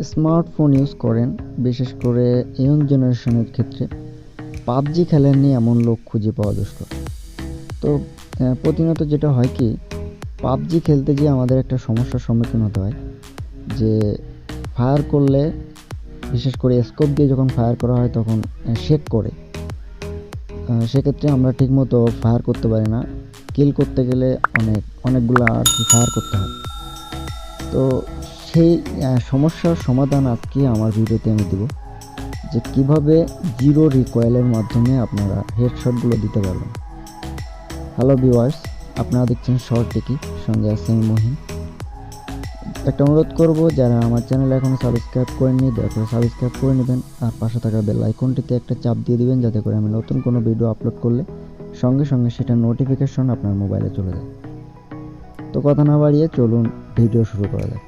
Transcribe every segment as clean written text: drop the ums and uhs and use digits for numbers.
Smartphone use করেন, বিশেষ করে ইয়ং জেনারেশনের ক্ষেত্রে পাবজি খেলেননি এমন লোক খুঁজে পাওয়া দুষ্কর। তো প্রতিনিয়ত যেটা হয় কি, পাবজি খেলতে গিয়ে আমাদের একটা সমস্যার সম্মুখীন হতে হয় যে ফায়ার করলে, বিশেষ করে স্কোপ দিয়ে যখন ফায়ার করা হয় তখন শেক করে। সেক্ষেত্রে আমরা ঠিকমতো ফায়ার করতে পারি না। কিল করতে গেলে অনেকগুলো আর কি ফায়ার করতে হয়। তো সেই সমস্যার সমাধান আজকে আমার ভিডিওতে আমি দেব, যে কিভাবে জিরো রিকয়েলের মাধ্যমে আপনারা হেডশটগুলো দিতে পারবেন। হ্যালো ভিউয়ার্স, আপনারা দেখছেন শর্ট টেকি, সঙ্গে আছে আমি মহিন। একটা অনুরোধ করব, যারা আমার চ্যানেল এখনও সাবস্ক্রাইব করেননি দয়া করে সাবস্ক্রাইব করে নেবেন, আর পাশে থাকা বেল আইকনটিতে একটা চাপ দিয়ে দিবেন, যাতে করে আমি নতুন কোনো ভিডিও আপলোড করলে সঙ্গে সঙ্গে সেটা নোটিফিকেশন আপনার মোবাইলে চলে যায়। তো কথা না বাড়িয়ে চলুন ভিডিও শুরু করা যাক।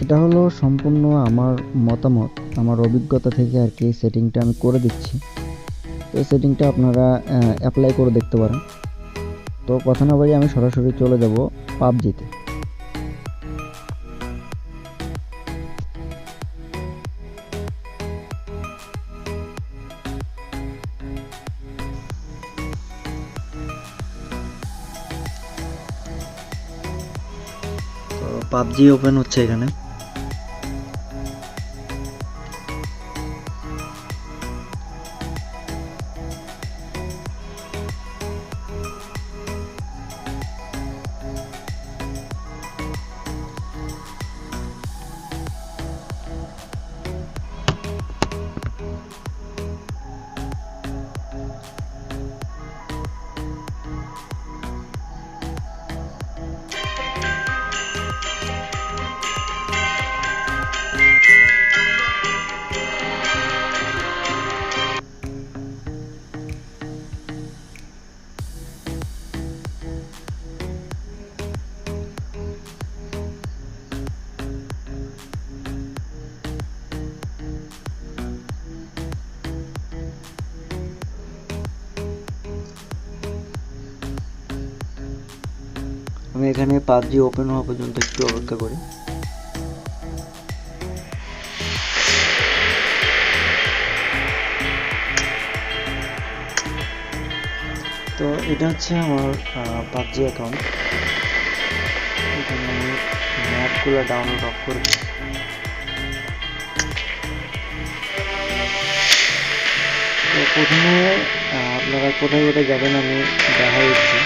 এটা হলো সম্পূর্ণ আমার মতামত, আমার অভিজ্ঞতা থেকে আর কি সেটিংটা আমি করে দিচ্ছি। তো এই সেটিংটা আপনারা অ্যাপ্লাই করে দেখতে পারেন। তো কথা না বাড়িয়ে আমি সরাসরি চলে যাব পাবজিতে। তো পাবজি ওপেন হচ্ছে এখানে। আমি এখানে পাবজি ওপেন হওয়া পর্যন্ত একটু অপেক্ষা করি। তো এটা হচ্ছে আমার পাবজি অ্যাকাউন্ট। এখানে আমি ম্যাপগুলো ডাউনলোড অফ করি। তো প্রথমে আপনারা কোথায় কোথায় যাবেন আমি দেখা দিচ্ছি।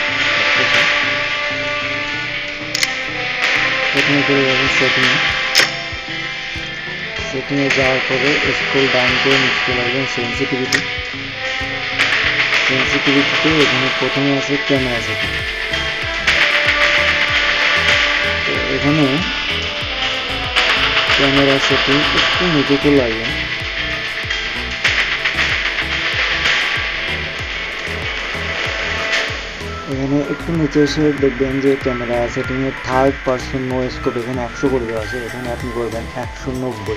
প্রথমে চলে যাবেন সেটিংয়ে যাওয়ার পরে স্ক্রল ডাউন করে নিচে চলে আসবেন সেন্সিটিভিটিতে এখানে প্রথমে আছে ক্যামেরা সেটিং। তো এখানে ক্যামেরা সেটিং একটু নিচে চলে আসবেন। এখানে একটু নিচে এসে দেখবেন যে ক্যামেরা সেটিংয়ে থার্ড পার্সন নো স্কোপ এখানে 100 করে দেওয়া আছে। এখানে আপনি করবেন 190।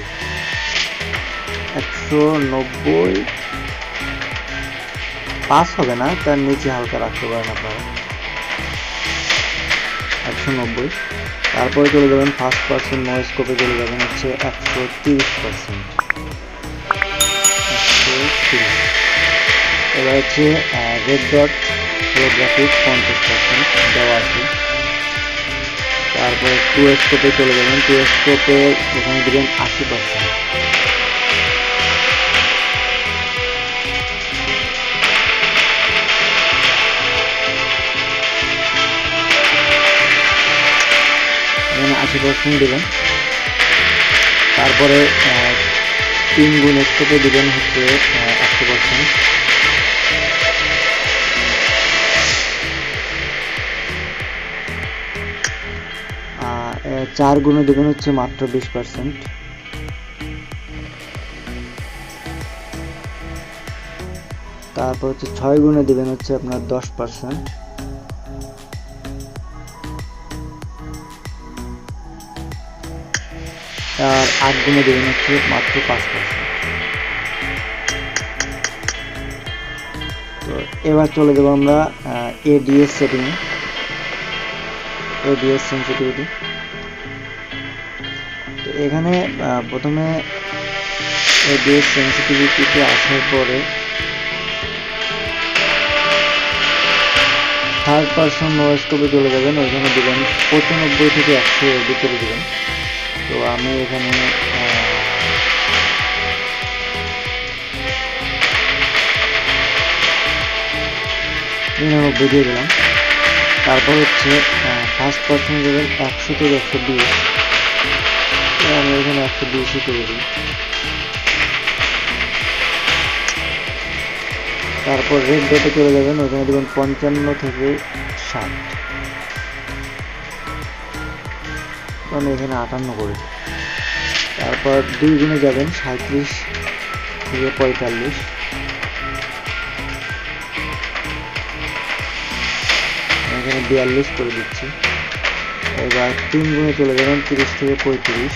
5 হবে না, তার নিচে হালকা রাখতে পারেন আপনারা 190। তারপরে চলে যাবেন ফার্স্ট পার্সন নো স্কোপে, চলে যাবেন হচ্ছে 130%। এবার হচ্ছে রেড ডট ফটোগ্রাফিক 50% দেওয়া আছে। তারপরে 2 স্কোপে চলে যাবেন। 2 স্কোপে এখানে দিবেন 80%। এখানে 80% দিবেন। তারপরে 3 গুণ স্কোপে দিবেন হচ্ছে 100%। 4 গুণে দেবেন হচ্ছে মাত্র 20%। তারপর হচ্ছে 6 গুণে দেবেন হচ্ছে আপনার 10%। আর 8 গুণে দেবেন হচ্ছে মাত্র 5%। তো এবার চলে যাবো আমরা এডিএস সেটিংয়ে। ABS sensitivity. তো এখানে প্রথমে এবিএস সেন্সিটিভিটিতে আসার পরে থার্ড পারসন নয়েজস্কোপে চলে যাবেন, ওইখানে দেবেন 95 থেকে 100 এর ভিতরে দেবেন। তো আমি এখানে 99 দিয়ে দিলাম। তারপর হচ্ছে ফার্স্ট পারসন দেবেন 100 থেকে 120, আমি এখানে 120 করে দিই। তারপর রেড ডটে চলে যাবেন, ওখানে দেবেন 55 থেকে 60, আমি এখানে 58 করে। তারপর 2 গুণে যাবেন 37 থেকে 45, এখানে 42 করে দিচ্ছি। এবার 3 গুণে চলে যাবেন 30 থেকে 35,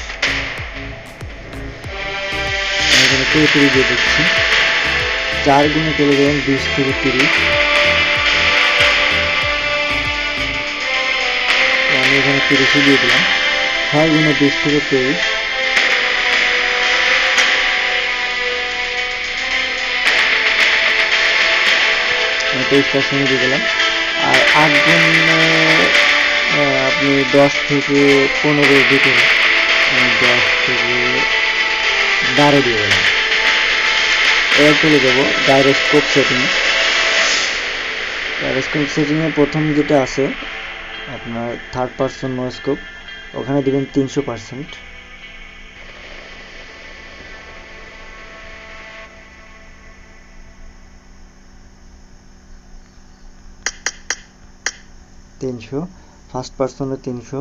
এখানে 33 দিয়ে দিচ্ছি। 4 গুণে চলে যাবেন 20 থেকে 30, আমি এখানে 30 দিয়ে দিলাম। 6 গুণে 20 থেকে 23, 23% দিয়ে দিলাম। আর 8 গুণে আপনি 10 থেকে 15 ভিতরে 10 থেকে 12 দিয়ে দিলাম। এবার চলে যাবো গাইরোস্কোপ সেটিং। গাইরোস্কোপ সেটিংয়ে প্রথম যেটা আছে আপনার থার্ড পারসন নয়েজস্কোপ, ওখানে দিবেন 300%। ফার্স্ট পারসনে 300,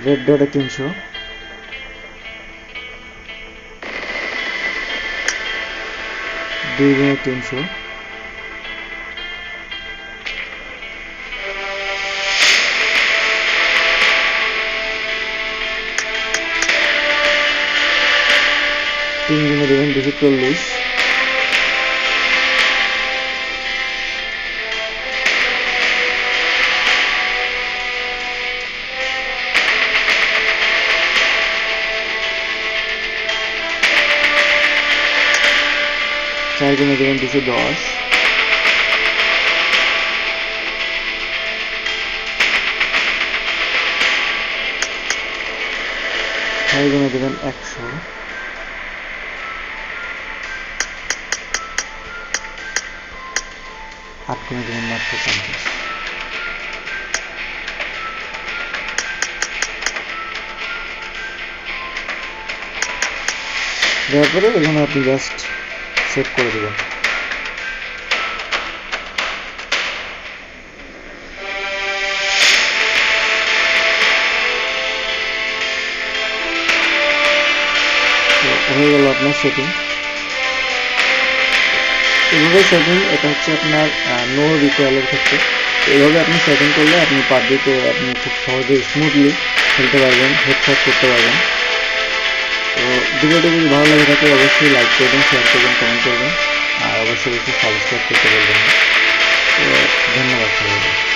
রেড ডটে 300, দুই গুণে 300, তিন গুণে দেবেন 240, চার গুণে দেবেন 210, ছয় গুণে দেবেন 100, আট গুণে দেবেন মাত্র 50। দেওয়ার পরে এখানে আপনি জাস্ট সেভ করে দেবেন। হয়ে গেল আপনার সেটিং। এভাবে সেটিং, এটা হচ্ছে আপনার নো রিকয়েলের ক্ষেত্রে। এইভাবে আপনি সেটিং করলে আপনি পাবজিতে আপনি খুব সহজে স্মুথলি খেলতে পারবেন, হেডশট করতে পারবেন। তো ভিডিওটি যদি ভালো লাগে থাকে অবশ্যই লাইক করবেন, শেয়ার করবেন, কমেন্ট করবেন, আর অবশ্যই সাবস্ক্রাইব করতে বলবেন। তো ধন্যবাদ সবাইকে।